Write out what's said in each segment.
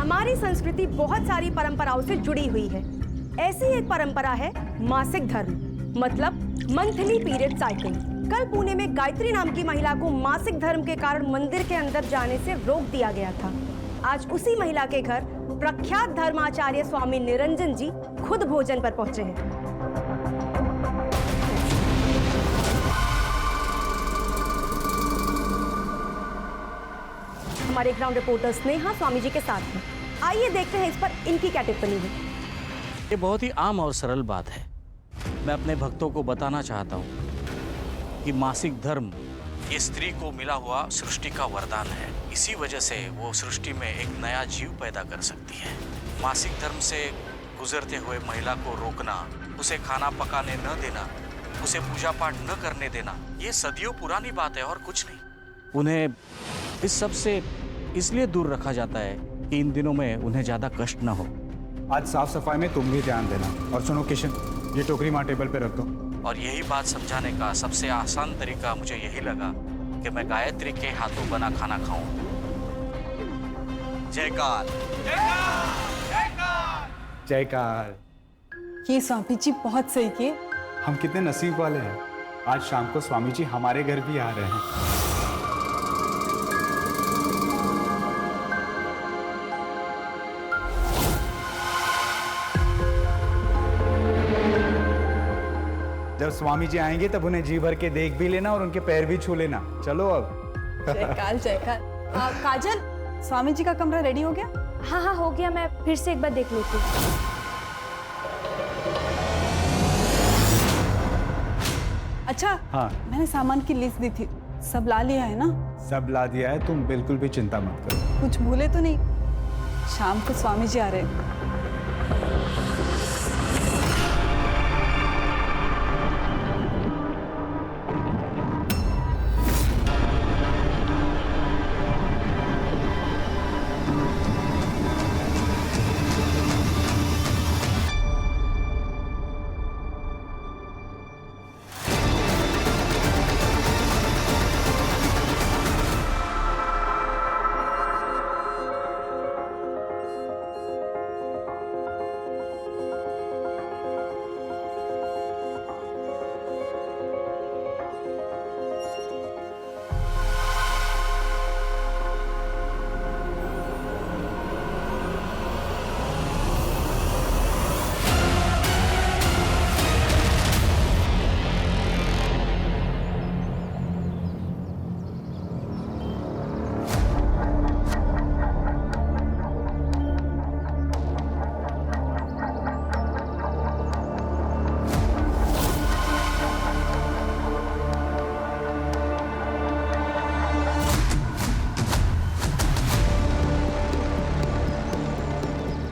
हमारी संस्कृति बहुत सारी परंपराओं से जुड़ी हुई है। ऐसी एक परंपरा है मासिक धर्म, मतलब मंथली पीरियड साइकिल। कल पुणे में गायत्री नाम की महिला को मासिक धर्म के कारण मंदिर के अंदर जाने से रोक दिया गया था। आज उसी महिला के घर प्रख्यात धर्माचार्य स्वामी निरंजन जी खुद भोजन पर पहुंचे हैं। हमारे ग्राउंड रिपोर्टर स्नेहा स्वामी जी के साथ हैं। आइए देखते हैं इस पर इनकी क्या टिप्पणी है। ये बहुत ही आम और सरल बात है। मैं अपने भक्तों को बताना चाहता हूँ कि मासिक धर्म ये स्त्री को मिला हुआ सृष्टि का वरदान है। इसी वजह से वो सृष्टि में एक नया जीव पैदा कर सकती है। मासिक धर्म से गुजरते हुए महिला को रोकना, उसे खाना पकाने न देना, उसे पूजा पाठ न करने देना, ये सदियों पुरानी बात है और कुछ नहीं। उन्हें इस सब से इसलिए दूर रखा जाता है कि इन दिनों में उन्हें ज्यादा कष्ट न हो। आज साफ सफाई में तुम भी ध्यान देना। और सुनो किशन, ये टोकरी माँ टेबल पे रख दो। और यही बात समझाने का सबसे आसान तरीका मुझे यही लगा कि मैं गायत्री के हाथों बना खाना खाऊं। जयकार जयकार। ये स्वामी जी बहुत सही किए। हम कितने नसीब वाले हैं, आज शाम को स्वामी जी हमारे घर भी आ रहे हैं। जब स्वामी जी आएंगे तब उन्हें जी भर के देख भी लेना और उनके पैर भी छू लेना। चलो अब। जयकाल जयकाल। काजल, स्वामी जी का कमरा रेडी हो गया? हाँ हाँ हो गया, मैं फिर से एक बार देख लेती हूँ। अच्छा हाँ, मैंने सामान की लिस्ट दी थी, सब ला लिया है ना? सब ला दिया है, तुम बिल्कुल भी चिंता मत करो। कुछ भूले तो नहीं? शाम को स्वामी जी आ रहे हैं।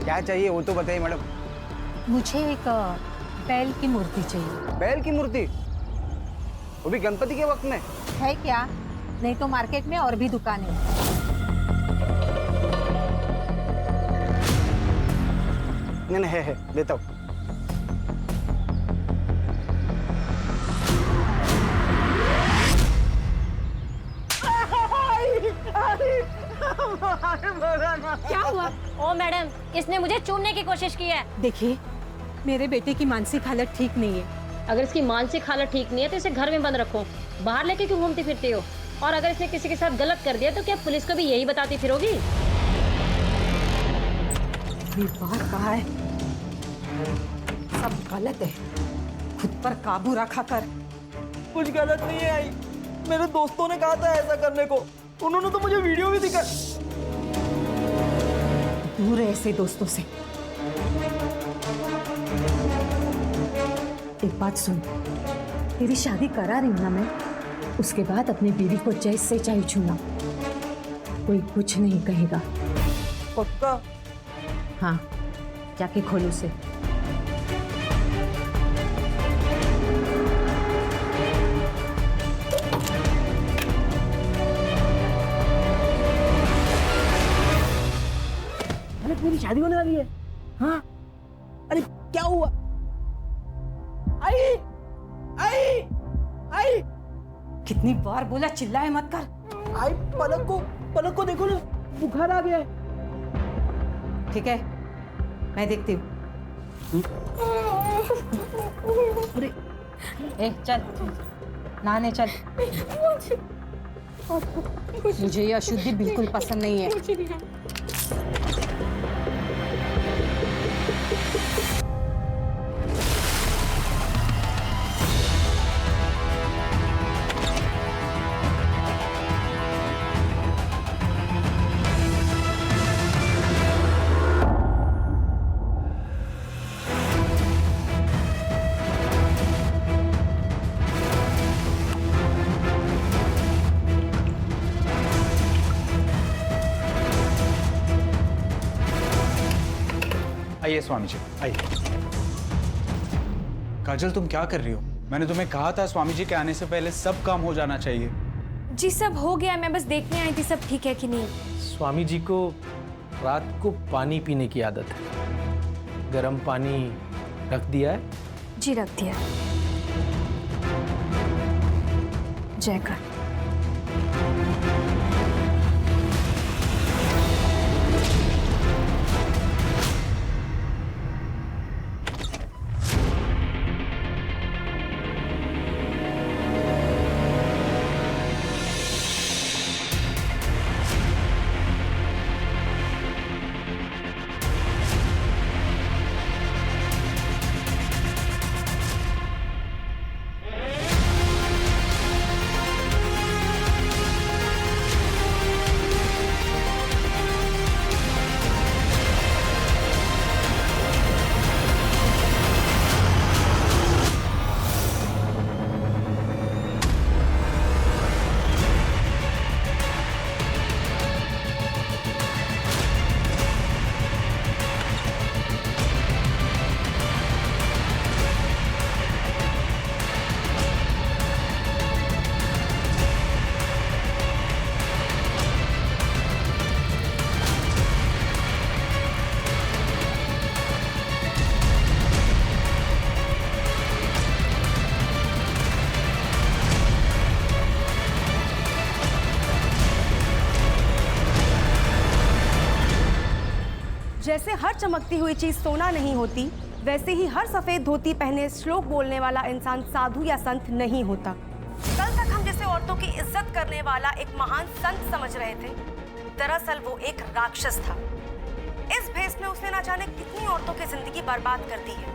क्या चाहिए वो तो बताइए मैडम। मुझे एक बैल की मूर्ति चाहिए। बैल की मूर्ति? वो भी गणपति के वक्त में? है क्या? नहीं तो मार्केट में और भी दुकानें हैं। नहीं है देता हूँ। क्या हुआ? ओ मैडम, इसने मुझे चूमने की कोशिश की है। देखिए, मेरे बेटे की मानसिक हालत ठीक नहीं है। अगर इसकी मानसिक हालत ठीक नहीं है तो इसे घर में बंद रखो। बाहर लेके क्यों घूमती फिरती हो? और अगर इसने किसी के साथ गलत कर दिया तो क्या पुलिस को भी यही बताती फिरोगी? बात कहा है, सब गलत है। खुद पर काबू रखा कर। कुछ गलत नहीं है आई, मेरे दोस्तों ने कहा था ऐसा करने को। उन्होंने तो मुझे वीडियो भी दिखा। दूर है ऐसे दोस्तों से। एक बात सुन, तेरी शादी करा रही हूं ना मैं, उसके बाद अपनी बीवी को जैसे चाहे छूना, कोई कुछ नहीं कहेगा। पक्का? हाँ, जाके खोल उसे। मेरी शादी होने वाली है। हाँ, अरे क्या हुआ? आई आई आई। कितनी बार बोला चिल्लाए मत कर। आई, पलक को देखो ना, बुखार आ गया है। ठीक है, मैं देखती हूँ। ए चल, नहाने चल। मुझे ये अशुद्धि बिल्कुल पसंद नहीं है। आइए स्वामी जी, आइए। काजल, तुम क्या कर रही हो? मैंने तुम्हें कहा था स्वामी जी के आने से पहले सब काम हो जाना चाहिए। जी सब हो गया, मैं बस देखने आई थी सब ठीक है कि नहीं। स्वामी जी को रात को पानी पीने की आदत है। गर्म पानी रख दिया है? जी रख दिया। जयकर। जैसे हर चमकती हुई चीज सोना नहीं होती, वैसे ही हर सफेद धोती पहने श्लोक बोलने वाला इंसान साधु या संत नहीं होता। कल तक हम जिसे औरतों की इज्जत करने वाला एक महान संत समझ रहे थे, दरअसल वो एक राक्षस था। इस भेष में उसने ना जाने कितनी औरतों की जिंदगी बर्बाद कर दी है।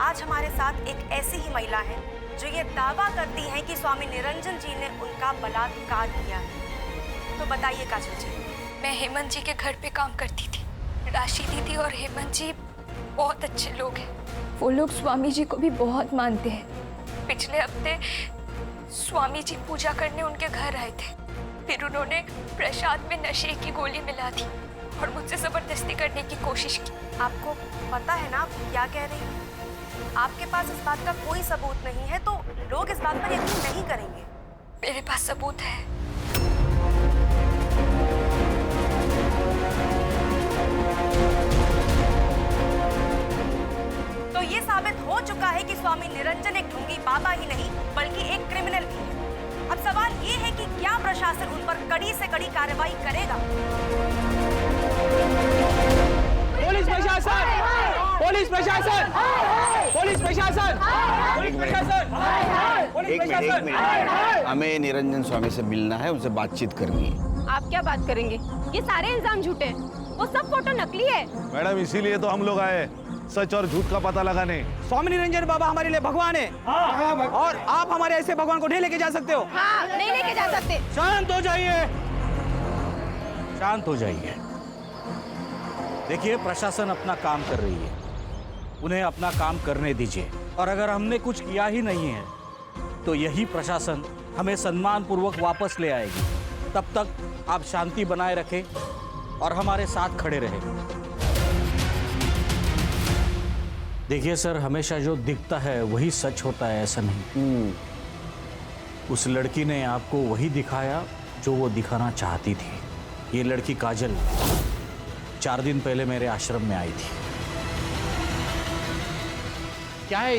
आज हमारे साथ एक ऐसी ही महिला है जो ये दावा करती है कि स्वामी निरंजन जी ने उनका बलात्कार किया है। तो बताइए काजल जी। मैं हेमंत जी के घर पे काम करती थी। राशि दीदी और हेमंत जी बहुत अच्छे लोग हैं। वो लोग स्वामी जी को भी बहुत मानते हैं। पिछले हफ्ते स्वामी जी पूजा करने उनके घर आए थे। फिर उन्होंने प्रसाद में नशे की गोली मिला दी और मुझसे जबरदस्ती करने की कोशिश की। आपको पता है ना आप क्या कह रही हैं? आपके पास इस बात का कोई सबूत नहीं है तो लोग इस बात पर यकीन नहीं करेंगे। मेरे पास सबूत है। तो ये साबित हो चुका है कि स्वामी निरंजन एक ढोंगी बाबा ही नहीं बल्कि एक क्रिमिनल भी है। अब सवाल ये है कि क्या प्रशासन उन पर कड़ी से कड़ी कार्रवाई करेगा? पुलिस प्रशासन! पुलिस प्रशासन! पुलिस प्रशासन! पुलिस प्रशासन! एक मिनट, हमें निरंजन स्वामी से मिलना है, उनसे बातचीत करनी है। आप क्या बात करेंगे? ये सारे इल्जाम झूठे हैं। वो सब फोटो नकली है। मैडम, इसीलिए तो हम लोग आए, सच और झूठ का पता लगाने। स्वामी निरंजन बाबा हमारे लिए भगवान है। और आप हमारे ऐसे भगवान को नहीं लेके जा सकते हो। हाँ, नहीं लेके जा सकते। शांत हो जाइए। शांत हो जाइए। देखिए, प्रशासन अपना काम कर रही है, उन्हें अपना काम करने दीजिए। और अगर हमने कुछ किया ही नहीं है तो यही प्रशासन हमें सम्मान पूर्वक वापस ले आएगी। तब तक आप शांति बनाए रखें और हमारे साथ खड़े रहें। देखिए सर, हमेशा जो दिखता है वही सच होता है, ऐसा नहीं। उस लड़की ने आपको वही दिखाया जो वो दिखाना चाहती थी। ये लड़की काजल 4 दिन पहले मेरे आश्रम में आई थी। क्या है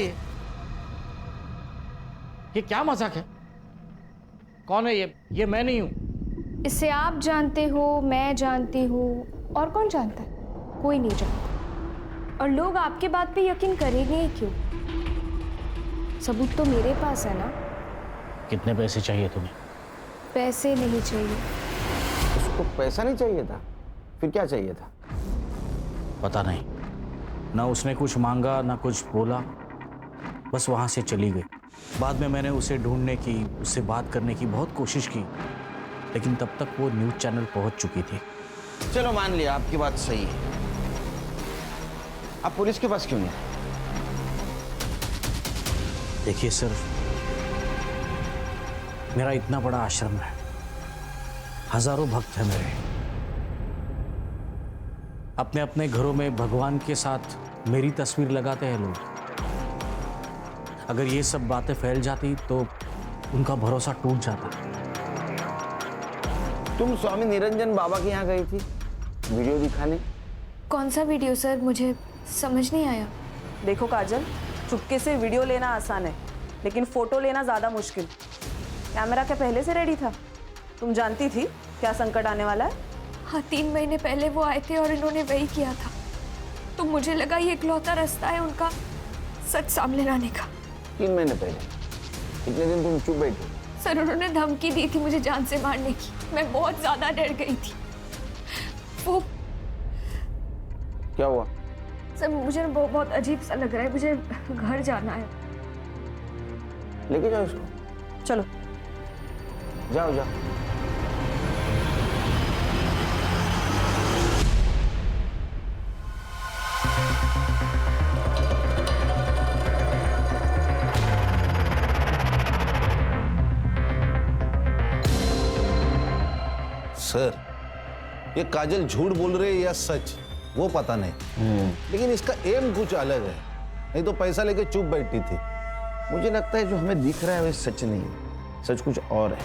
ये क्या मजाक है? कौन है ये मैं नहीं हूं। इसे आप जानते हो, मैं जानती हूँ, और कौन जानता है? कोई नहीं जानता। और लोग आपके बात पे यकीन करेंगे ही क्यों? सबूत तो मेरे पास है ना। कितने पैसे चाहिए तुम्हें? पैसे नहीं चाहिए। उसको पैसा नहीं चाहिए था, फिर क्या चाहिए था? पता नहीं, ना उसने कुछ मांगा ना कुछ बोला, बस वहां से चली गई। बाद में मैंने उसे ढूंढने की, उससे बात करने की बहुत कोशिश की, लेकिन तब तक वो न्यूज़ चैनल पहुंच चुकी थी। चलो मान लिया आपकी बात सही है, आप पुलिस के पास क्यों नहीं आए? देखिए सर, मेरा इतना बड़ा आश्रम है, हजारों भक्त हैं मेरे। अपने अपने घरों में भगवान के साथ मेरी तस्वीर लगाते हैं लोग। अगर ये सब बातें फैल जाती तो उनका भरोसा टूट जाता। तुम स्वामी निरंजन बाबा के यहाँ गई थी वीडियो दिखाने? कौन सा वीडियो सर? मुझे समझ नहीं आया। देखो काजल, चुपके से वीडियो लेना आसान है, लेकिन फोटो लेना ज्यादा मुश्किल। कैमरा क्या पहले से रेडी था? तुम जानती थी क्या संकट आने वाला है? हाँ, 3 महीने पहले वो आए थे और इन्होंने वही किया था, तो मुझे लगा ये इकलौता रास्ता है उनका सच सामने लाने का। 3 महीने पहले? इतने दिन तुम चुप बैठी? सर, उन्होंने धमकी दी थी मुझे जान से मारने की। मैं बहुत ज्यादा डर गई थी। वो क्या हुआ? सर, मुझे बहुत अजीब सा लग रहा है, मुझे घर जाना है। लेके जाओ इसको। चलो जाओ जाओ। सर, ये काजल झूठ बोल रही है या सच, वो पता नहीं, लेकिन इसका एम कुछ अलग है। नहीं तो पैसा लेके चुप बैठी थी। मुझे लगता है जो हमें दिख रहा है वो सच नहीं है, सच कुछ और है।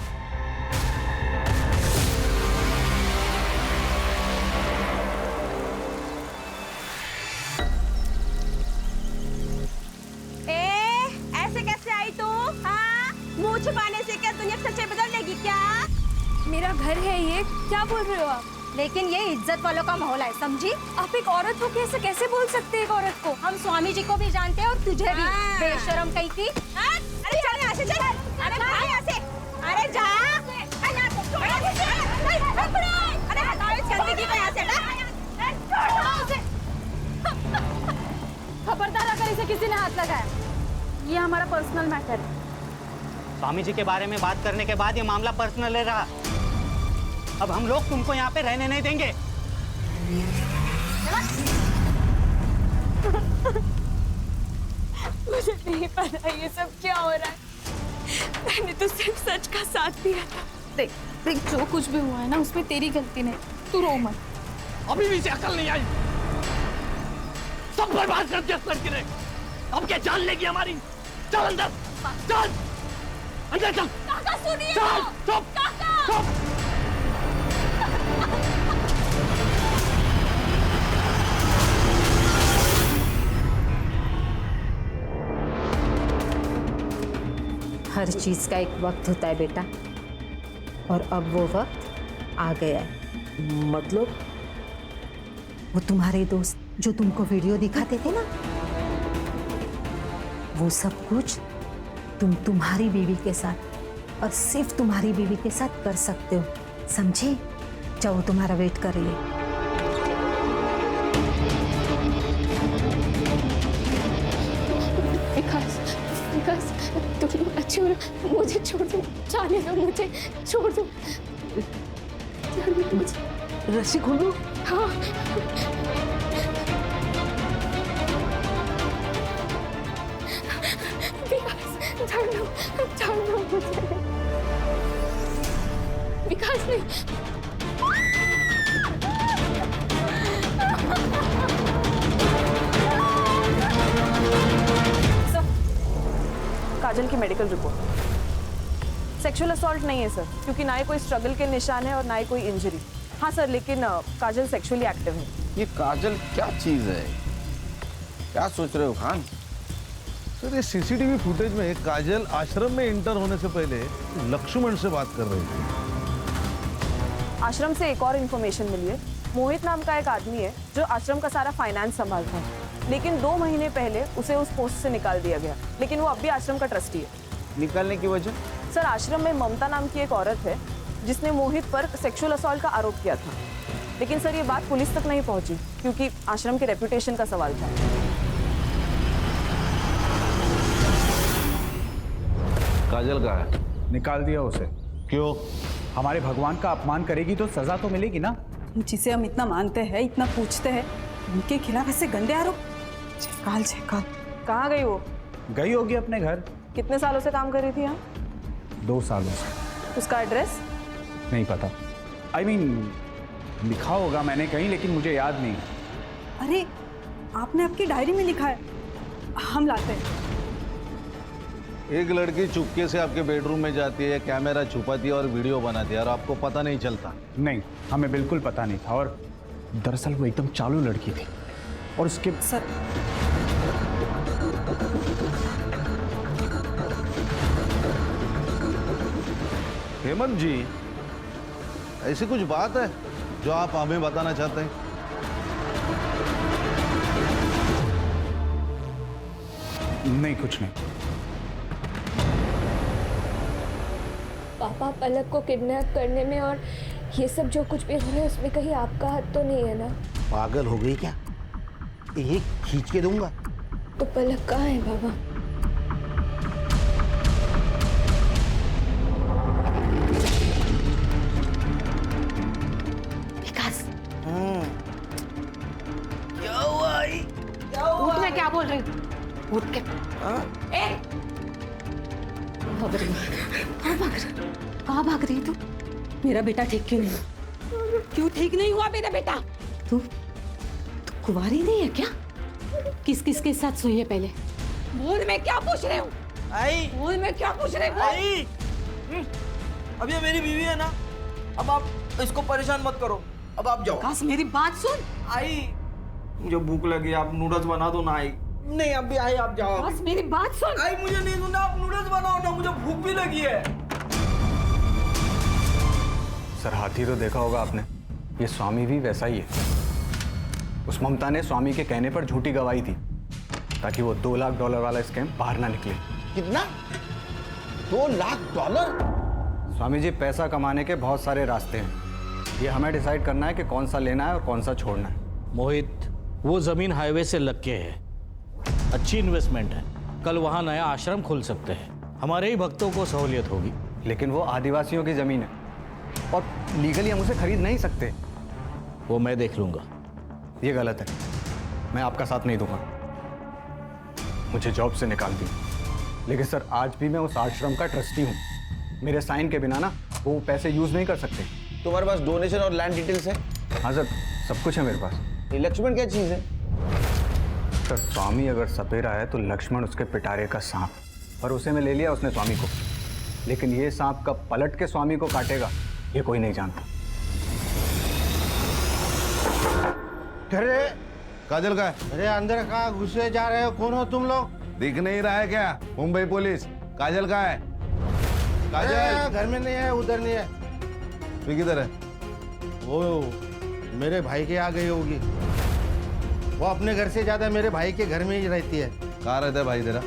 ऐसे कैसे आई तू? हाँ, मुंह छुपाने से क्या दुनिया सच्चाई बदल लेगी क्या? मेरा घर है ये, क्या बोल रहे हो आप? लेकिन ये इज्जत वालों का माहौल है, समझी? आप एक औरत को कैसे बोल सकते हैं एक औरत को? हम स्वामी जी को भी जानते हैं और तुझे भी। बेशरम कहीं थी। अरे चल यहाँ से, चल। अरे भाग यहाँ से। अरे जा। अरे हटाओ इस गंदगी को यहाँ से, हटा। खबरदार अगर इसे किसी ने हाथ लगाया, ये हमारा पर्सनल मैटर है। स्वामी जी के बारे में बात करने के बाद ये मामला पर्सनल रहा। अब हम लोग तुमको यहाँ पे रहने नहीं देंगे। मुझे नहीं पता ये सब क्या हो रहा है। मैंने तो सिर्फ सच का साथ दिया था। देख, जो कुछ भी हुआ है ना, उसमें तेरी गलती नहीं, तू रो मत। अभी भी इसे अकल नहीं आई। सब बर्बाद कर दिया लड़की ने। अब क्या जान लेगी हमारी? चल अंदर, चल अंदर, चल। काका सुनिए। चल, चुप, चुप। हर चीज़ का एक वक्त होता है बेटा, और अब वो वक्त आ गया है। मतलब? वो तुम्हारे दोस्त जो तुमको वीडियो दिखाते थे ना, वो सब कुछ तुम तुम्हारी बीवी के साथ और सिर्फ तुम्हारी बीवी के साथ कर सकते हो, समझे? जाओ, तुम्हारा वेट कर रही है। विकास, तुम अच्छे हो ना? मुझे छोड़ दो, जाने दो, मुझे छोड़ दो। रस्सी खोल दो। हाँ। विकास, छोड़ दो मुझे। विकास नहीं। काजल की मेडिकल रिपोर्ट सेक्सुअल असॉल्ट नहीं है सर, क्योंकि ना ही कोई स्ट्रगल के निशान है और ना ही कोई इंजरी। हाँ सर, लेकिन काजल सेक्सुअली एक्टिव है। ये काजल क्या चीज है? क्या सोच रहे हो खान? सर, ये सीसीटीवी फुटेज में काजल आश्रम में इंटर होने से पहले लक्ष्मण से बात कर रही थी। आश्रम से एक और इन्फॉर्मेशन मिली है, मोहित नाम का एक आदमी है जो आश्रम का सारा फाइनेंस संभालता है, लेकिन 2 महीने पहले उसे उस पोस्ट से निकाल दिया गया, लेकिन वो अब भी आश्रम का ट्रस्टी है। निकालने की वजह? सर, आश्रम में ममता नाम की एक औरत है जिसने मोहित पर सेक्सुअल असॉल्ट का आरोप किया था, लेकिन सर ये बात पुलिस तक नहीं पहुंची क्योंकि आश्रम के रेपुटेशन का सवाल था। काजल का है? निकाल दिया उसे। क्यों? हमारे भगवान का अपमान करेगी तो सजा तो मिलेगी ना। जिसे हम इतना मानते हैं, इतना पूछते हैं, उनके खिलाफ ऐसे गंदे आरोप। जयकाल जयकाल। कहाँ गई वो? गई होगी अपने घर। कितने सालों से काम कर रही थी यहाँ? 2 सालों से। उसका एड्रेस? नहीं पता। I mean, लिखा होगा मैंने कहीं, लेकिन मुझे याद नहीं। अरे आपने आपकी डायरी में लिखा है, हम लाते हैं। एक लड़की चुपके से आपके बेडरूम में जाती है, कैमरा छुपाती है और वीडियो बनाती है और आपको पता नहीं चलता? नहीं, हमें बिल्कुल पता नहीं था। और दरअसल वो एकदम चालू लड़की थी और उसके सर, हेमंत जी, ऐसी कुछ बात है जो आप हमें बताना चाहते हैं? नहीं, कुछ नहीं। पापा, पलक को किडनैप करने में और ये सब जो कुछ भी हो रहा है उसमें कहीं आपका हाथ तो नहीं है ना? पागल हो गई क्या? एक खींच के दूंगा। तो पलक कहाँ है बाबा? विकास, क्या हुआ? उठ, मैं क्या बोल रही हूँ? उठ के कहाँ भाग रही है तू? मेरा बेटा ठीक क्यों नहीं? क्यों ठीक नहीं हुआ मेरा बेटा? तू कुंवारी नहीं है क्या? किस किस के साथ सोई है पहले? बोल, मैं क्या पूछ रही हूँ? आई, बोल, मैं क्या पूछ रही हूँ? आई, अब ये मेरी बीवी है ना, अब आप इसको परेशान मत करो, अब आप जाओ। विकास, मेरी बात सुन। आई, मुझे भूख लगी, आप नूडल्स बना दो ना। आई नहीं, अभी आई, आप जाओ। विकास, मेरी बात सुन। आई, मुझे नहीं सुनना, आप नूडल्स बनाओ ना, मुझे भूख भी लगी है। सर, हाथी तो देखा होगा आपने, ये स्वामी भी वैसा ही है। उस ममता ने स्वामी के कहने पर झूठी गवाही थी ताकि वो $2 लाख वाला स्कैम बाहर ना निकले। कितना? $2 लाख? स्वामी जी, पैसा कमाने के बहुत सारे रास्ते हैं, ये हमें डिसाइड करना है कि कौन सा लेना है और कौन सा छोड़ना है। मोहित, वो जमीन हाईवे से लग के है, अच्छी इन्वेस्टमेंट है। कल वहां नया आश्रम खोल सकते हैं, हमारे ही भक्तों को सहूलियत होगी। लेकिन वो आदिवासियों की जमीन है और लीगली हम उसे खरीद नहीं सकते। वो मैं देख लूंगा। ये गलत है, मैं आपका साथ नहीं दूंगा। मुझे जॉब से निकाल दी, लेकिन सर आज भी मैं उस आश्रम का ट्रस्टी हूँ। मेरे साइन के बिना ना वो पैसे यूज नहीं कर सकते। तुम्हारे पास डोनेशन और लैंड डिटेल्स है? हाँ सर, सब कुछ है मेरे पास। ये लक्ष्मण क्या चीज है? सर, स्वामी अगर सपेरा है तो लक्ष्मण उसके पिटारे का सांप, और उसे मैं ले लिया उसने स्वामी को। लेकिन ये सांप कब पलट के स्वामी को काटेगा ये कोई नहीं जानता। अरे काजल का है? अरे अंदर कहाँ घुसे जा रहे हो? कौन हो तुम लोग? दिख नहीं रहा है क्या? मुंबई पुलिस। काजल का है? काजल घर में नहीं है, उधर नहीं है। फिर किधर है? वो मेरे भाई के आ गई होगी। वो अपने घर से ज्यादा मेरे भाई के घर में ही रहती है। कहाँ रहता है भाई तेरा?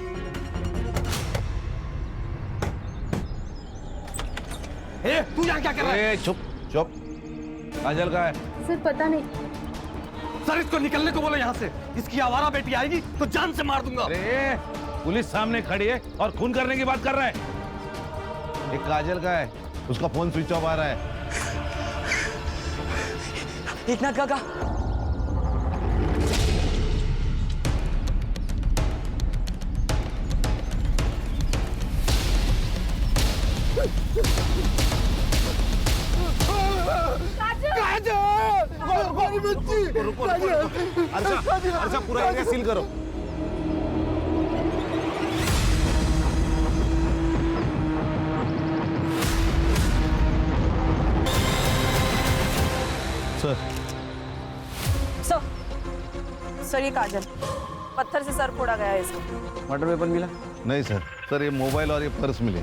तू यहाँ क्या कर रहा है? चुप चुप। काजल का है? सर पता नहीं। सर, इसको निकलने को बोलो यहाँ से। इसकी आवारा बेटी आएगी तो जान से मार दूंगा। अरे पुलिस सामने खड़ी है और खून करने की बात कर रहा है। एक काजल का है, उसका फोन स्विच ऑफ आ रहा है। एकनाथ काका, अर्षा, पूरा एरिया सील करो। सर, सर ये काजल, पत्थर से सर फोड़ा गया है इसका। मर्डर वेपन मिला? नहीं सर, सर ये मोबाइल और ये पर्स मिले।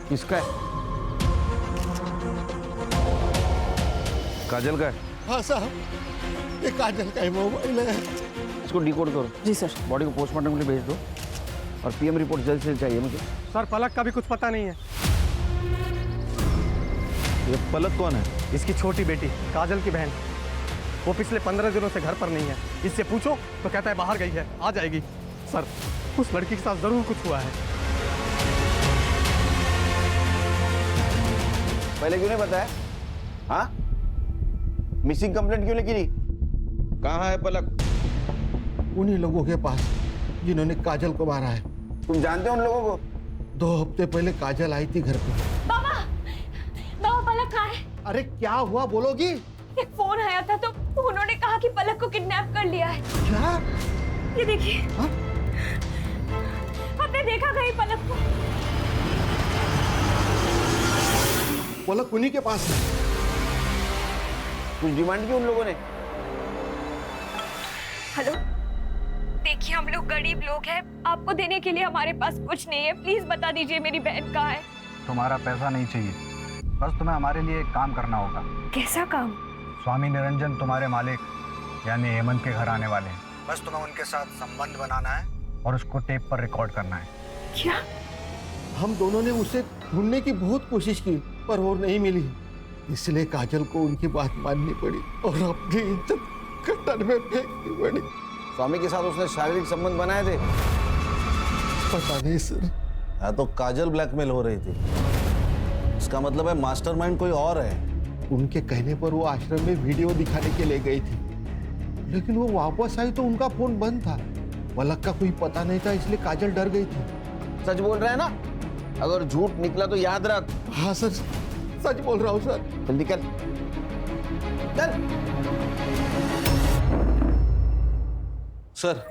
किसका है? काजल का है। हाँ साहब, ये काजल का ही मोबाइल है। इसको डिकोड करो। जी सर। बॉडी को पोस्टमार्टम के लिए भेज दो और पीएम रिपोर्ट जल्द से जल्द चाहिए मुझे। सर पलक का भी कुछ पता नहीं है। ये पलक कौन है? इसकी छोटी बेटी काजल की बहन। वो पिछले 15 दिनों से घर पर नहीं है। इससे पूछो तो कहता है बाहर गई है, आ जाएगी। सर उस लड़की के साथ जरूर कुछ हुआ है। पहले क्यों नहीं बताया? हाँ, मिसिंग कंप्लेंट क्यों नहीं की? कहाँ है पलक? उन्हीं लोगों के पास जिन्होंने काजल को मारा है। तुम जानते हो उन लोगों को? 2 हफ्ते पहले काजल आई थी घर पे। बाबा, बाबा पलक कहाँ है? अरे क्या हुआ बोलोगी? एक फोन आया था तो उन्होंने कहा कि पलक को किडनैप कर लिया है। क्या? ये देखिए। आपने देखा कहीं पलक को? पलक उन्हीं के पास है। कुछ डिमांड की उन लोगों ने? हेलो, देखिए हम लोग गरीब लोग हैं, आपको देने के लिए हमारे पास कुछ नहीं है, प्लीज बता दीजिए मेरी बहन कहाँ है। तुम्हारा पैसा नहीं चाहिए, बस तुम्हें हमारे लिए एक काम करना होगा। कैसा काम? स्वामी निरंजन तुम्हारे मालिक यानी हेमंत के घर आने वाले हैं। बस तुम्हें उनके साथ संबंध बनाना है और उसको टेप पर रिकॉर्ड करना है। क्या? हम दोनों ने उसे ढूंढने की बहुत कोशिश की पर वो नहीं मिली, इसलिए काजल को उनकी बात माननी पड़ी और अपनी इज्जत कटर में फेंकनी पड़ी। स्वामी के साथ उसने शारीरिक संबंध बनाए थे? पता नहीं सर। हाँ तो काजल ब्लैकमेल हो रही थी, इसका मतलब है मास्टरमाइंड कोई और है। उनके कहने पर वो आश्रम में वीडियो दिखाने के लिए गई थी, लेकिन वो वापस आई तो उनका फोन बंद था। पलक का कोई पता नहीं था, इसलिए काजल डर गई थी। सच बोल रहा है ना? अगर झूठ निकला तो याद रख। हाँ सर, सच बोल रहा हूँ सर। जल्दी कर, चल। सर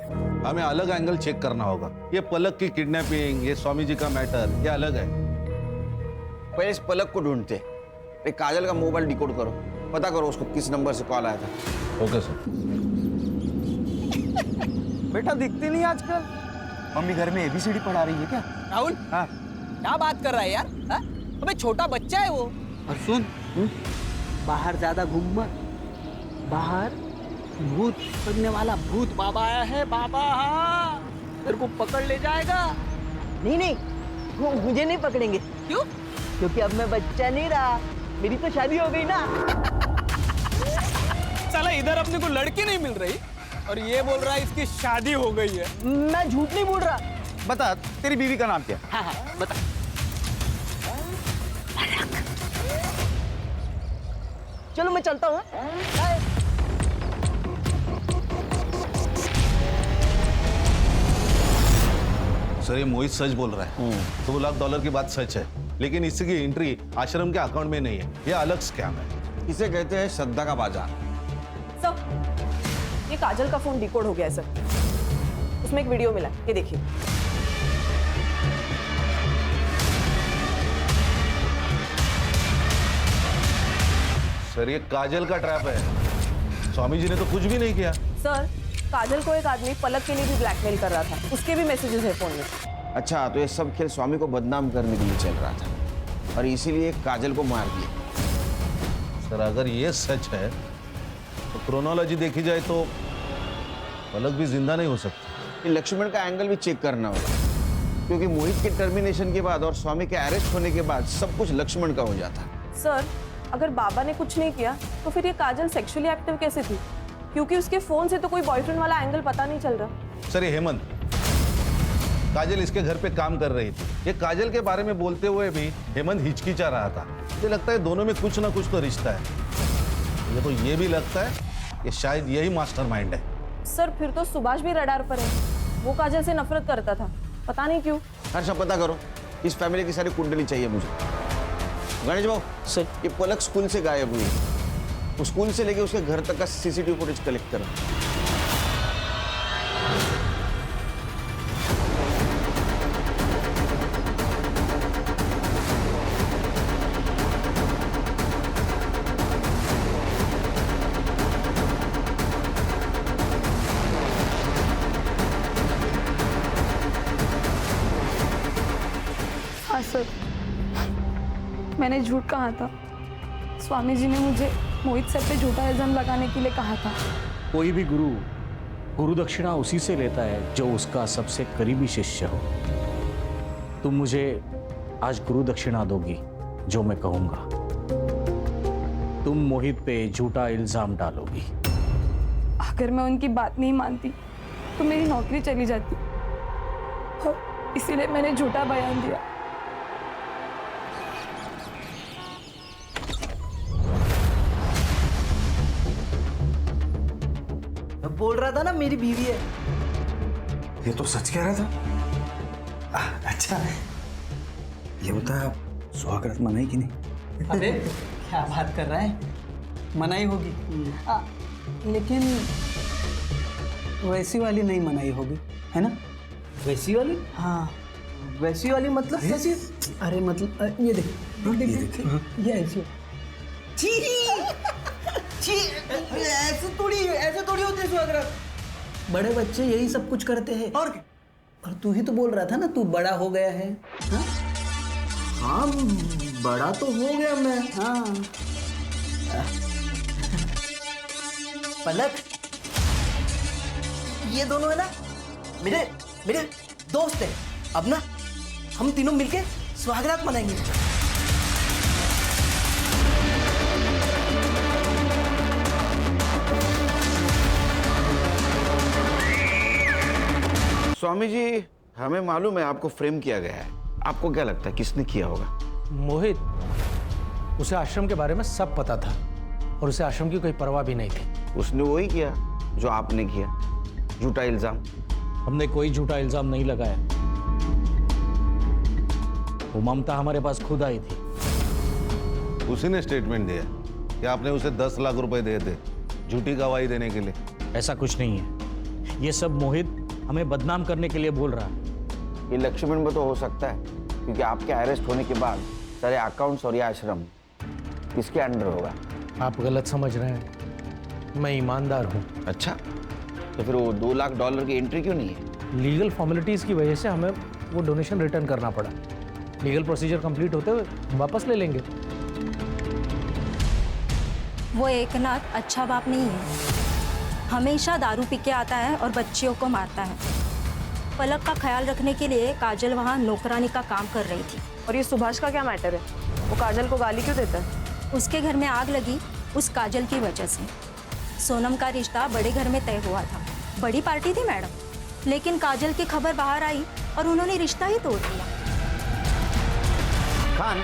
हमें अलग एंगल चेक करना होगा। ये पलक की किडनैपिंग, ये स्वामी जी का मैटर, ये अलग है। पहले इस पलक को ढूंढते। काजल का मोबाइल डिकोड करो, पता करो उसको किस नंबर से कॉल आया था। Okay sir. बेटा दिखती नहीं आजकल। मम्मी घर में ABCD पढ़ा रही है क्या? राहुल, हाँ क्या बात कर रहा है यार? हाँ? अबे छोटा बच्चा है वो। और सुन, बाहर ज्यादा घूम मत। बाहर भूत बनने वाला भूत बाबा आया है। बाबा हाँ, तेरे को पकड़ ले जाएगा। नहीं नहीं, वो मुझे नहीं पकड़ेंगे। क्यों? क्योंकि अब मैं बच्चा नहीं रहा, मेरी तो शादी हो गई ना। साला इधर अपने को लड़की नहीं मिल रही और ये बोल रहा है इसकी शादी हो गई है। मैं झूठ नहीं बोल रहा। बता, तेरी बीवी का नाम क्या? हाँ हाँ बता। चलो मैं चलता हूँ। सर ये मोहित सच बोल रहा है। $2 लाख की बात सच है, लेकिन इसकी एंट्री आश्रम के अकाउंट में नहीं है, ये अलग स्कैम है। इसे कहते हैं श्रद्धा का बाजार। सर, ये काजल का फोन डिकोड हो गया है सर। उसमें एक वीडियो मिला, ये देखिए। सर ये काजल का ट्रैप है, स्वामी जी ने तो कुछ भी नहीं किया। सर, काजल को एक आदमी पलक के लिए भी ब्लैकमेल कर रहा था, उसके भी मैसेजेस है फोन में। अच्छा, तो ये सब खेल स्वामी को बदनाम करने के लिए चल रहा था और इसीलिए काजल को मार दिया। सर अगर ये सच है तो क्रोनोलॉजी देखी जाए तो पलक भी जिंदा नहीं हो सकती। लक्ष्मण का एंगल भी चेक करना होगा, क्योंकि मोहित के टर्मिनेशन के बाद और स्वामी के अरेस्ट होने के बाद सब कुछ लक्ष्मण का हो जाता। सर, अगर बाबा ने कुछ नहीं किया तो फिर ये काजल सेक्सुअली एक्टिव कैसे थी? क्योंकि उसके फोन से तो कोई बॉयफ्रेंड वाला एंगल पता नहीं चल रहा। सर ये हेमंत, काजल इसके घर पे काम कर रही थी। ये काजल के बारे में बोलते हुए भी हेमंत हिचकिचा रहा था। मुझे लगता है दोनों में कुछ ना कुछ तो रिश्ता है। मुझे तो ये भी लगता है कि शायद यही मास्टरमाइंड है। सर, फिर तो सुभाष भी रडार पर है। वो काजल से नफरत करता था, पता नहीं क्यों। हर्षा पता करो, इस फैमिली की सारी कुंडली चाहिए मुझे। गणेश भाऊ सर, ये पलक स्कूल से गायब हुई है, तो स्कूल से लेके उसके घर तक का CCTV फुटेज कलेक्ट करो। हाँ सर, मैंने झूठ कहा था। स्वामी जी ने मुझे मोहित सर पे झूठा इल्जाम लगाने के लिए कहा था। कोई भी गुरु दक्षिणा उसी से लेता है जो उसका सबसे करीबी शिष्य हो। तुम मुझे आज गुरु दक्षिणा दोगी जो मैं कहूंगा। तुम मोहित पे झूठा इल्जाम डालोगी। अगर मैं उनकी बात नहीं मानती तो मेरी नौकरी चली जाती, और इसीलिए मैंने झूठा बयान दिया। बोल रहा था ना मेरी बीवी है। ये तो सच कह रहा था। अच्छा ये बता सुहागरात मनाई कि नहीं? अबे क्या बात कर रहा है, मनाई होगी। लेकिन वैसी वाली नहीं मनाई होगी, है ना? वैसी वाली? हाँ वैसी वाली मतलब कैसी? अरे मतलब ये देख ये ऐसी। ऐसे थोड़ी होते सुहागरात। बड़े बच्चे यही सब कुछ करते हैं। और तू ही तो बोल रहा था ना तू बड़ा हो गया है। हाँ बड़ा तो हो गया मैं। हाँ पलक, ये दोनों है ना मेरे दोस्त हैं। अब ना हम तीनों मिलके सुहागरात मनाएंगे। स्वामी जी हमें मालूम है आपको फ्रेम किया गया है। आपको क्या लगता है किसने किया होगा? मोहित, उसे आश्रम के बारे में सब पता था और उसे आश्रम की कोई परवाह भी नहीं थी। उसने वही किया जो आपने किया, झूठा इल्जाम। हमने कोई झूठा इल्जाम नहीं लगाया। वो ममता हमारे पास खुद आई थी। उसी ने स्टेटमेंट दिया कि आपने उसे 10 लाख रुपए दिए थे झूठी गवाही देने के लिए। ऐसा कुछ नहीं है। ये सब मोहित हमें बदनाम करने के लिए बोल रहा है। ये लक्ष्मण में तो हो सकता है क्योंकि आपके अरेस्ट होने के बाद सारे अकाउंट्स और ये आश्रम किसके अंडर होगा? आप गलत समझ रहे हैं, मैं ईमानदार हूँ। अच्छा तो फिर वो $2 लाख की एंट्री क्यों नहीं है? लीगल फॉर्मेलिटीज़ की वजह से हमें वो डोनेशन रिटर्न करना पड़ा। लीगल प्रोसीजर कंप्लीट होते हुए हम वापस ले लेंगे। वो एकनाथ अच्छा बाप नहीं है, हमेशा दारू पी के आता है और बच्चियों को मारता है। पलक का ख्याल रखने के लिए काजल वहाँ नौकरानी का काम कर रही थी। और ये सुभाष का क्या मैटर है? वो काजल को गाली क्यों देता है? उसके घर में आग लगी उस काजल की वजह से। सोनम का रिश्ता बड़े घर में तय हुआ था, बड़ी पार्टी थी मैडम, लेकिन काजल की खबर बाहर आई और उन्होंने रिश्ता ही तोड़ दिया। खान,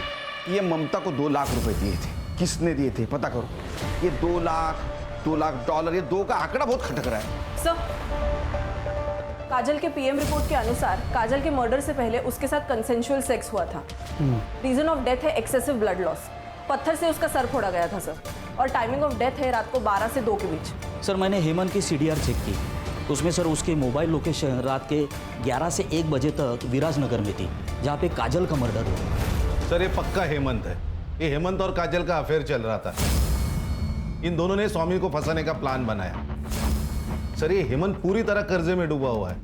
ये ममता को $2 लाख दिए थे, किसने दिए थे पता करो। ये $2 लाख, ये 2 का आंकड़ा बहुत खटक रहा है। सर, काजल के पीएम रिपोर्ट के अनुसार काजल के मर्डर से पहले उसके साथ कंसेंशुअल सेक्स हुआ था। रीजन ऑफ डेथ है एक्सेसिव ब्लड लॉस। पत्थर से उसका सर फोड़ा गया था सर, और टाइमिंग ऑफ डेथ है रात को 12 से 2 के बीच। सर मैंने हेमंत की CDR चेक की, उसमें सर उसकी मोबाइल लोकेशन रात के 11 से 1 बजे तक विराजनगर में थी, जहाँ पे काजल का मर्डर हुआ। सर ये पक्का हेमंत है। ये हेमंत और काजल का अफेयर चल रहा था। इन दोनों ने स्वामी को फंसाने का प्लान बनाया। सर ये हेमंत पूरी तरह कर्जे में डूबा हुआ है।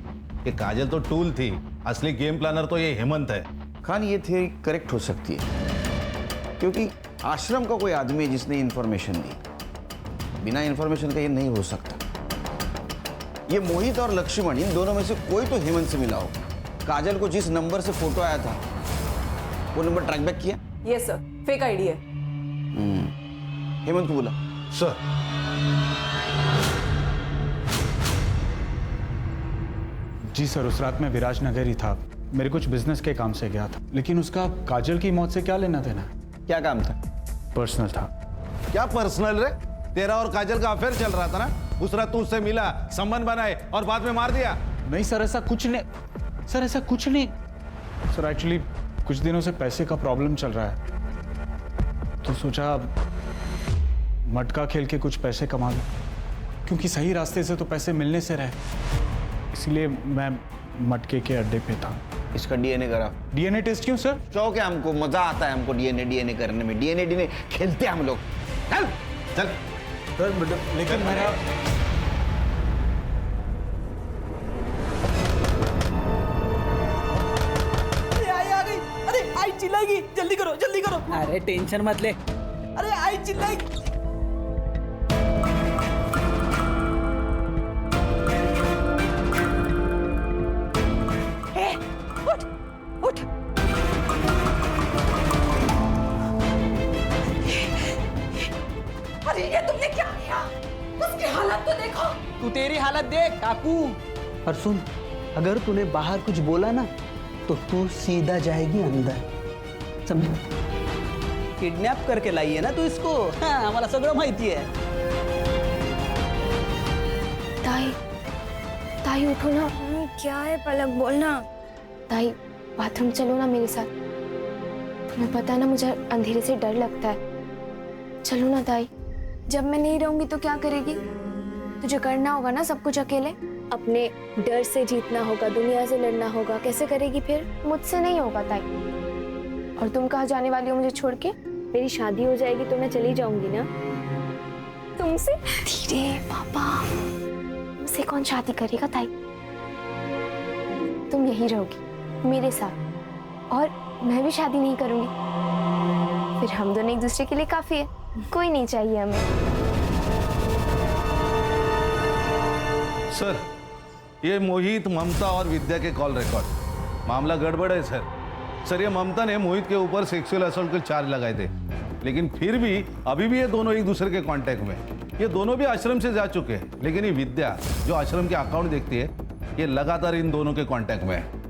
ये काजल तो टूल थी, असली गेम प्लानर तो ये हेमंत है। खान, ये थियरी करेक्ट हो सकती है क्योंकि आश्रम का कोई आदमी है जिसने इंफॉर्मेशन दी। बिना इंफॉर्मेशन का ये नहीं हो सकता। ये मोहित और लक्ष्मण, इन दोनों में से कोई तो हेमंत से मिला हो। काजल को जिस नंबर से फोटो आया था वो नंबर ट्रैक बैक किया? यस सर, फेक आईडी है। हेमंत को बोला। सर जी सर, उस रात मैं विराजनगर ही था। मेरे कुछ बिजनेस के काम से गया था, लेकिन उसका काजल की मौत से क्या लेना देना? क्या काम था? पर्सनल था। क्या पर्सनल रे? तेरा और काजल का अफेयर चल रहा था ना। उस रात तू उससे मिला, संबंध बनाए और बाद में मार दिया। नहीं सर, ऐसा कुछ नहीं। सर ऐसा कुछ नहीं। सर एक्चुअली कुछ दिनों से पैसे का प्रॉब्लम चल रहा है, तो सोचा मटका खेल के कुछ पैसे कमा लूं, क्योंकि सही रास्ते से तो पैसे मिलने से रहे। इसलिए मैं मटके के अड्डे पे था। इसका डीएनए करा। डीएनए टेस्ट क्यों सर? शौक है हमको, मजा आता है हमको डीएनए करने में। डीएनए खेलते हैं हम लोग। चल चल सर, लेकिन मेरा आ गई। अरे आई चिल्लाएगी, जल्दी करो जल्दी करो। अरे टेंशन मत ले। अरे आई चिल्लाएगी। हालत तो देखो। तू तेरी हालत देख काकू। और सुन, अगर तूने बाहर कुछ बोला ना तो तू सीधा जाएगी अंदर, समझ? किडनैप करके लाई है ना तू इसको। हाँ, हमारा सगळं माहिती है। ताई, ताई उठो ना। क्या है पलक, बोलना। ताई बाथरूम चलो ना मेरे साथ। तुम्हें पता है ना मुझे अंधेरे से डर लगता है। चलो ना ताई। जब मैं नहीं रहूंगी तो क्या करेगी? तुझे करना होगा ना सब कुछ अकेले। अपने डर से जीतना होगा, दुनिया से लड़ना होगा। कैसे करेगी फिर? मुझसे नहीं होगा ताई। और तुम कहाँ जाने वाली हो मुझे छोड़ के? मेरी शादी हो जाएगी तो मैं चली जाऊंगी ना तुमसे। धीरे पापा, मुझसे कौन शादी करेगा ताई? तुम यही रहोगी मेरे साथ, और मैं भी शादी नहीं करूंगी। फिर हम दोनों एक दूसरे के लिए काफी है, कोई नहीं चाहिए हमें। सर, ये मोहित, ममता और विद्या के कॉल रिकॉर्ड। मामला गड़बड़ है सर। सर, ये ममता ने मोहित के ऊपर सेक्सुअल असॉल्ट के चार्ज लगाए थे, लेकिन फिर भी अभी भी ये दोनों एक दूसरे के कांटेक्ट में। ये दोनों भी आश्रम से जा चुके हैं, लेकिन ये विद्या जो आश्रम के अकाउंट देखती है, ये लगातार इन दोनों के कांटेक्ट में है।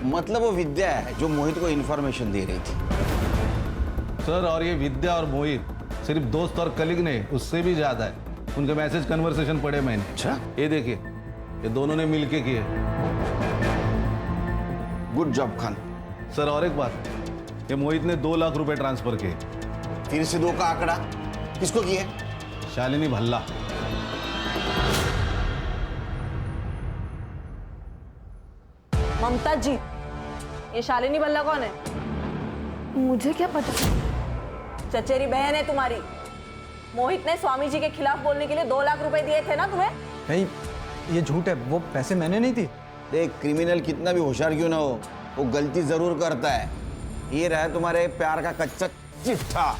मतलब वो विद्या है जो मोहित को इन्फॉर्मेशन दे रही थी। सर, और ये विद्या और मोहित सिर्फ दोस्त और कलीग नहीं, उससे भी ज्यादा है। उनके मैसेज कन्वर्सेशन पढ़े मैंने। अच्छा, ये देखिए, ये दोनों ने मिलके किए। Good job Khan. सर, और एक बात, ये मोहित ने 2 लाख रुपए ट्रांसफर किए। फिर से 2 का आंकड़ा किसको किए? शालिनी भल्ला। ममता जी, ये शालिनी भल्ला कौन है? मुझे क्या पता? चचेरी बहन है तुम्हारी। मोहित ने स्वामी जी के खिलाफ बोलने के लिए 2 लाख रुपए दिए थे ना तुम्हें? नहीं, ये झूठ है। वो पैसे मैंने नहीं दी। देख, क्रिमिनल कितना भी होशियार क्यों ना हो, वो गलती जरूर करता है। ये रहा तुम्हारे प्यार का कच्चा चिट्ठा।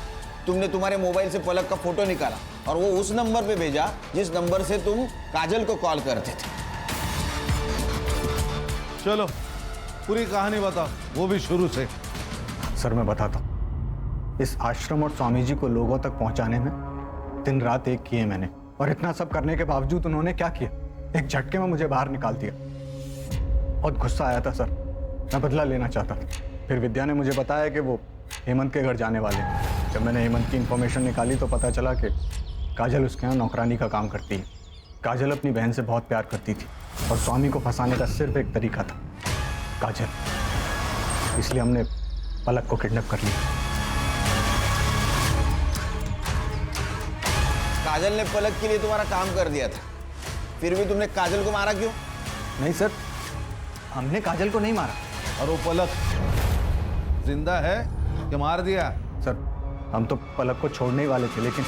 तुमने तुम्हारे मोबाइल से पलक का फोटो निकाला और वो उस नंबर पे भेजा जिस नंबर से तुम काजल को कॉल करते थे। चलो पूरी कहानी बताओ, वो भी शुरू से। सर, मैं बताता हूँ। इस आश्रम और स्वामी जी को लोगों तक पहुंचाने में दिन रात एक किए मैंने, और इतना सब करने के बावजूद उन्होंने क्या किया? एक झटके में मुझे बाहर निकाल दिया। बहुत गुस्सा आया था सर, मैं बदला लेना चाहता था। फिर विद्या ने मुझे बताया कि वो हेमंत के घर जाने वाले हैं। जब मैंने हेमंत की इन्फॉर्मेशन निकाली तो पता चला कि काजल उसके यहाँ नौकरानी का काम करती है। काजल अपनी बहन से बहुत प्यार करती थी और स्वामी को फंसाने का सिर्फ एक तरीका था, काजल। इसलिए हमने पलक को किडनैप कर लिया। काजल ने पलक के लिए तुम्हारा काम कर दिया था, फिर भी तुमने काजल को मारा क्यों? नहीं सर, हमने काजल को नहीं मारा। और वो पलक जिंदा है कि मार दिया? सर, हम तो पलक को छोड़ने ही वाले थे, लेकिन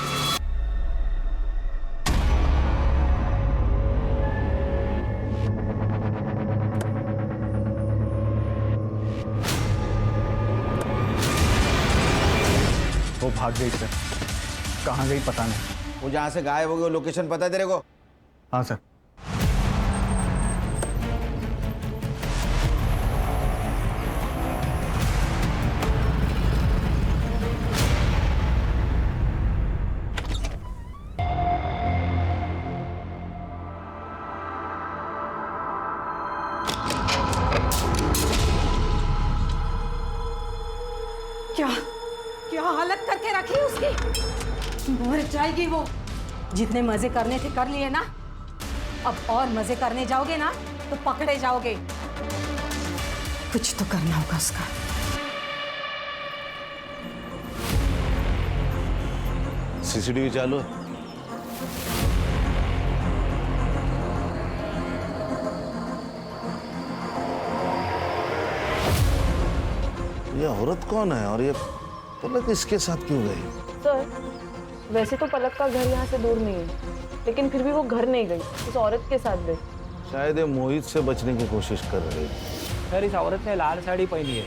वो भाग गई सर। कहाँ गई पता नहीं। वो जहाँ से गायब हो गई वो लोकेशन पता है तेरे को? हाँ सर। क्या हालत करके रखी उसकी। मर जाएगी वो। जितने मजे करने थे कर लिए ना, अब और मजे करने जाओगे ना तो पकड़े जाओगे। कुछ तो करना होगा उसका। सीसीटीवी चालू है? ये औरत कौन है और ये पलक इसके साथ क्यों गई? सर, वैसे तो पलक का घर यहाँ से दूर नहीं है, लेकिन फिर भी वो घर नहीं गई, उस औरत के साथ गई। शायद ये मोहित से बचने की कोशिश कर रही है। सर, इस औरत ने लाल साड़ी पहनी है।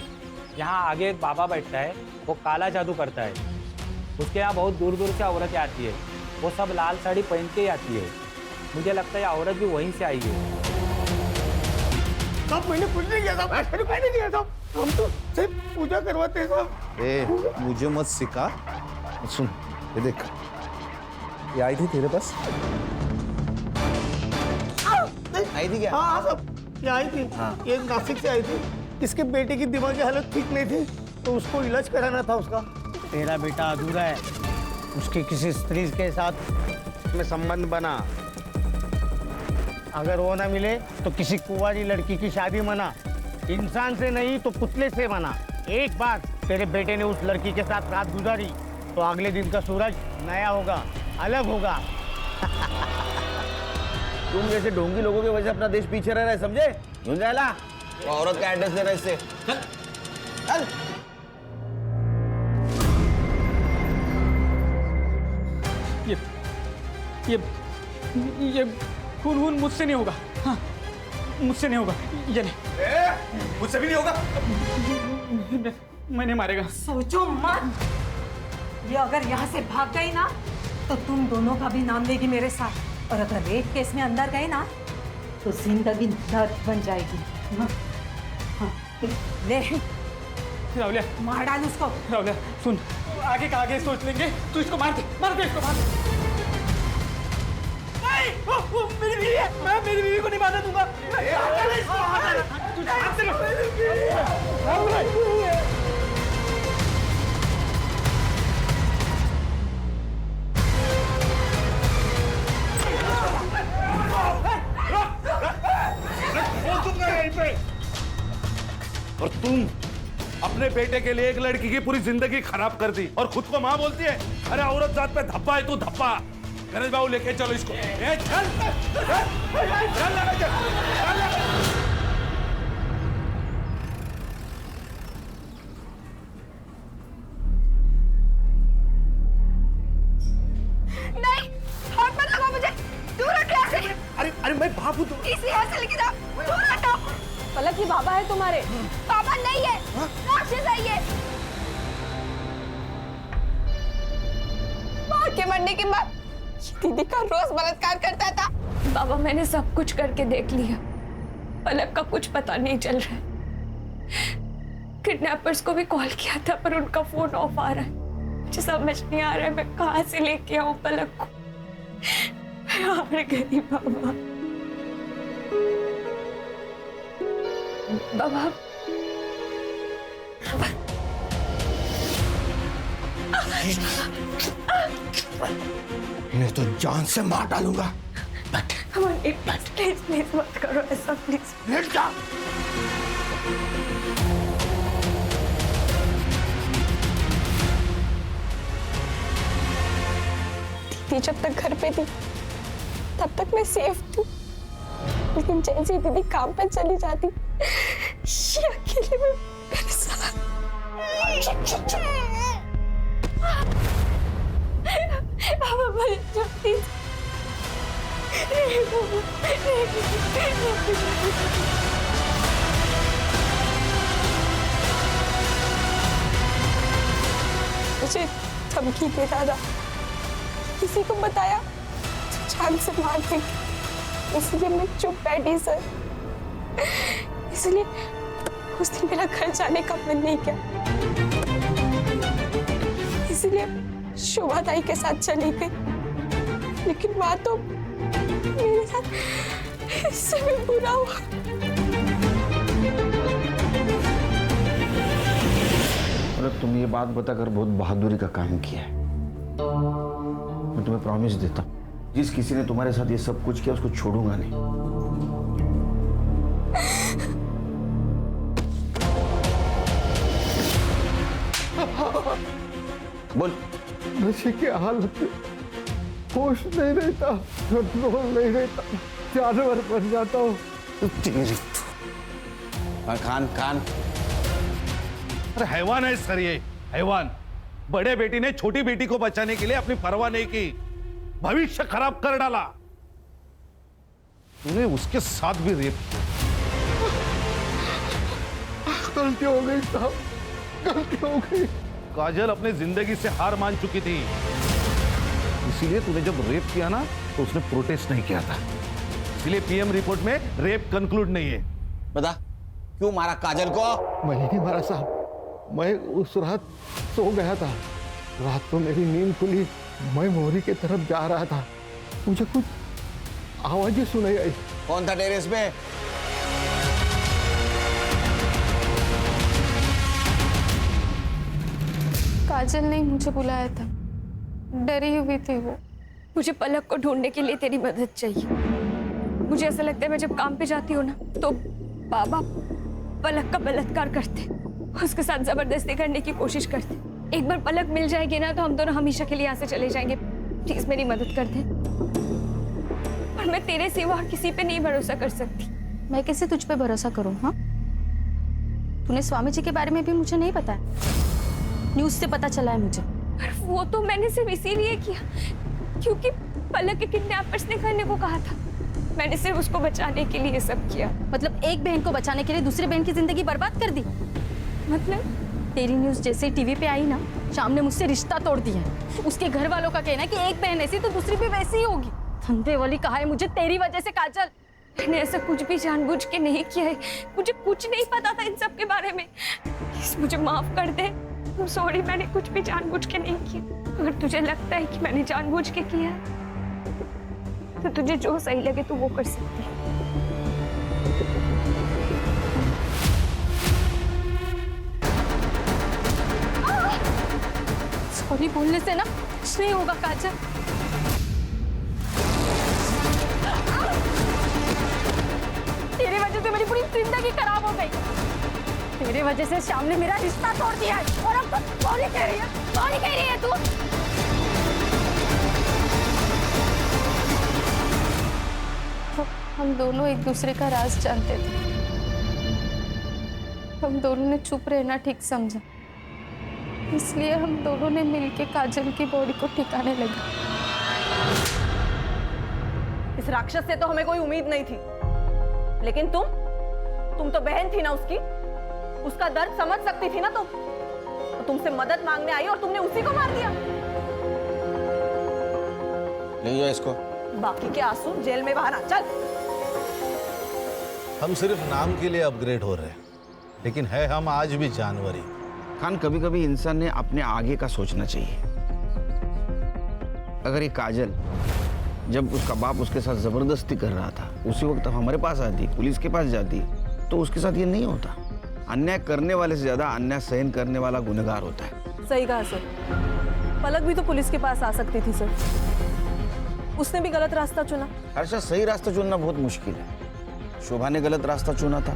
यहाँ आगे एक बाबा बैठता है, वो काला जादू करता है। उसके यहाँ बहुत दूर दूर से औरतें आती है, वो सब लाल साड़ी पहन के ही आती है। मुझे लगता है ये औरत भी वहीं से आई है। साहब, मैंने कुछ नहीं किया था, मैंने किया था। हम तो सिर्फ पूजा करवाते हैं साहब। ए, मुझे मत सिखा। सुन, ये देख, ये आई थी तेरे पास। आई थी क्या? हाँ हाँ सब ये आई थी। हाँ। ये नासिक से आई थी। इसके बेटे की दिमागी हालत ठीक नहीं थी तो उसको इलाज कराना था उसका। तेरा बेटा अधूरा है, उसके किसी स्त्री के साथ में संबंध बना, अगर वो ना मिले तो किसी कुंवारी लड़की की शादी मना, इंसान से नहीं तो पुतले से मना। एक बार तेरे बेटे ने उस लड़की के साथ रात गुजारी तो अगले दिन का सूरज नया होगा, अलग होगा। तुम जैसे ढोंगी लोगों की वजह से अपना देश पीछे रह रहा है, समझे? झुंझैला, वो औरत का एड्रेस ले रहा है इससे। चल चल। ये खून मुझसे नहीं होगा। हाँ, मुझसे नहीं होगा। ये नहीं, मुझसे भी नहीं होगा। मैंने मारेगा। सोचो मत, ये अगर यहाँ से भाग गई ना तो तुम दोनों का भी नाम लेगी मेरे साथ, और अगर रेप केस में अंदर गए ना तो जिंदगी दर्द बन जाएगी। हाँ, हाँ, ले रावलिया, मार डाल उसको। रावलिया सुन, आगे का आगे सोच लेंगे, तू इसको मार दे इसको मार दे। नहीं, वो मेरी बीवी है, मैं मेरी बीवी को नहीं मारने दूंगा। और तुम अपने बेटे के लिए एक लड़की की पूरी जिंदगी खराब कर दी और खुद को मां बोलती है। अरे औरत जात पे धब्बा है तू, धब्बा। गणेश बाबू लेके चलो इसको। चल नहीं, हाथ मत लगाओ मुझे, दूर हटो यहाँ से। अरे मैं बाप हूँ। इसी यहाँ से लेके जाओ, दूर हटो। पलक ये बाबा है तुम्हारे? बाबा नहीं है, राक्षस है ये। माँ के मरने के बाद दीदी का रोज बलात्कार करता था। बाबा मैंने सब कुछ करके देख लिया, पलक का कुछ पता नहीं चल रहा है। किडनैपर्स को भी कॉल किया था पर उनका फोन ऑफ आ रहा है। मुझे समझ नहीं आ रहा है मैं कहाँ से लेके आऊं पलक को। मैं हार गई बाबा। बाबा मैं तो जान से मार डालूंगा। प्लीज प्लीज मत करो ऐसा, प्लीज। लेट जा। दीदी जब तक घर पे थी तब तक मैं सेफ थी, लेकिन जैसे दीदी काम पे चली जाती ये अकेले में मेरे साथ। बाबा प्लीज। मुझे धमकी दे दादा, किसी को बताया तो जान से मार देंगे, इसलिए मैं चुप बैठी सर। इसलिए उस दिन मेरा घर जाने का मन नहीं किया, इसलिए शोभा ताई के साथ चली गई। लेकिन वहां तो मेरे साथ इससे भी बुरा हुआ। मतलब तुम ये बात बताकर बहुत बहादुरी का काम किया है। मैं तुम्हें प्रॉमिस देता हूँ, जिस किसी ने तुम्हारे साथ ये सब कुछ किया उसको छोड़ूंगा नहीं। बोल। नशे की हालत में होश नहीं रहता, कंट्रोल नहीं रहता, जानवर बन जाता हूँ। खान खान, अरे हैवान है सर, ये हैवान। बड़े बेटी ने छोटी बेटी को बचाने के लिए अपनी परवाह नहीं की, भविष्य खराब कर डाला। तूने उसके साथ भी रेप किया। गलती हो गई साहब, गलती हो गई। काजल अपनी जिंदगी से हार मान चुकी थी, इसीलिए तूने जब रेप किया ना तो उसने प्रोटेस्ट नहीं किया था, इसलिए पीएम रिपोर्ट में रेप कंक्लूड नहीं है। बता क्यों मारा काजल को? मैं नहीं मारा साहब, मैं उस रात सो गया था। रात को मेरी नींद खुली, मैं मोरी की तरफ जा रहा था, मुझे कुछ आवाजें सुनाई आई। कौन था टेरेस पे? काजल ने मुझे बुलाया था, डरी हुई थी वो। मुझे पलक को ढूंढने के लिए तेरी मदद चाहिए। मुझे ऐसा लगता है मैं जब काम पे जाती हूँ ना तो बाबा पलक का बलात्कार करते, उसके साथ जबरदस्ती करने की कोशिश करते। एक बार पलक मिल जाएगी ना तो हम दोनों हमेशा के लिए यहाँ से चले जाएंगे। प्लीज मेरी मदद कर दे। और मैं तेरे सिवा और किसी पे नहीं भरोसा कर सकती। मैं कैसे तुझ पे भरोसा करूं? हाँ, तूने स्वामी जी के बारे में भी मुझे नहीं पता है, न्यूज से पता चला है मुझे। पर वो तो मैंने सिर्फ इसीलिए किया क्योंकि पलक के किडनैपर्स ने करने को कहा था। मैंने सिर्फ उसको बचाने के लिए सब किया। मतलब एक बहन को बचाने के लिए दूसरी बहन की जिंदगी बर्बाद कर दी? मतलब तेरी न्यूज जैसे टीवी पे आई ना, शाम ने मुझसे रिश्ता तोड़ दिया है। उसके घर वालों का कहना है कि एक बहन ऐसी तो दूसरी भी वैसी ही होगी। धंधे वाली कहा है मुझे तेरी वजह से काजल। मैंने ऐसा कुछ भी जानबूझ के नहीं किया है। मुझे कुछ नहीं पता था इन सब के बारे में। प्लीज मुझे माफ कर दे। सॉरी, मैंने कुछ भी जानबूझ के नहीं किया। अगर तुझे लगता है कि मैंने जानबूझ के किया है तो तुझे जो सही लगे तू वो कर सकती है। सॉरी बोलने से ना कुछ नहीं होगा काजल। तेरी वजह से मेरी पूरी जिंदगी खराब हो गई। तेरे वजह से श्याम ने मेरा रिश्ता तोड़ दिया है और अब तो सॉरी कह रही है। सॉरी कह रही है तू? हम दोनों एक दूसरे का राज जानते थे। हम दोनों ने चुप रहना ठीक समझा, इसलिए हम दोनों ने मिलके काजल की बॉडी को ठिकाने लगे। इस राक्षस से तो हमें कोई उम्मीद नहीं थी, लेकिन तुम तो बहन थी ना उसकी, उसका दर्द समझ सकती थी ना तुम। तो तुमसे मदद मांगने आई और तुमने उसी को मार दिया। ले जाओ इसको। बाकी के आंसू जेल में बहाना। चल। हम सिर्फ नाम के लिए अपग्रेड हो रहे हैं, लेकिन है हम आज भी जानवर ही। खान, कभी कभी इंसान ने अपने आगे का सोचना चाहिए। अगर ये काजल जब उसका बाप उसके साथ जबरदस्ती कर रहा था उसी वक्त हमारे पास आती, पुलिस के पास जाती, तो उसके साथ ये नहीं होता। अन्याय करने वाले से ज्यादा अन्याय सहन करने वाला गुनहगार होता है। सही कहा सर। पलक भी तो पुलिस के पास आ सकती थी सर, उसने भी गलत रास्ता चुना। हर्षा, सही रास्ता चुनना बहुत मुश्किल है। शोभा ने गलत रास्ता चुना था,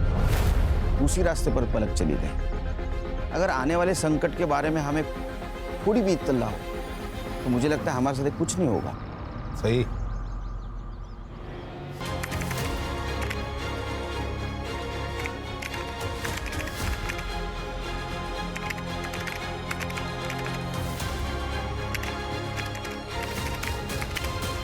उसी रास्ते पर पलक चली गई। अगर आने वाले संकट के बारे में हमें थोड़ी भी इत्तला हो तो मुझे लगता है हमारे साथ कुछ नहीं होगा। सही।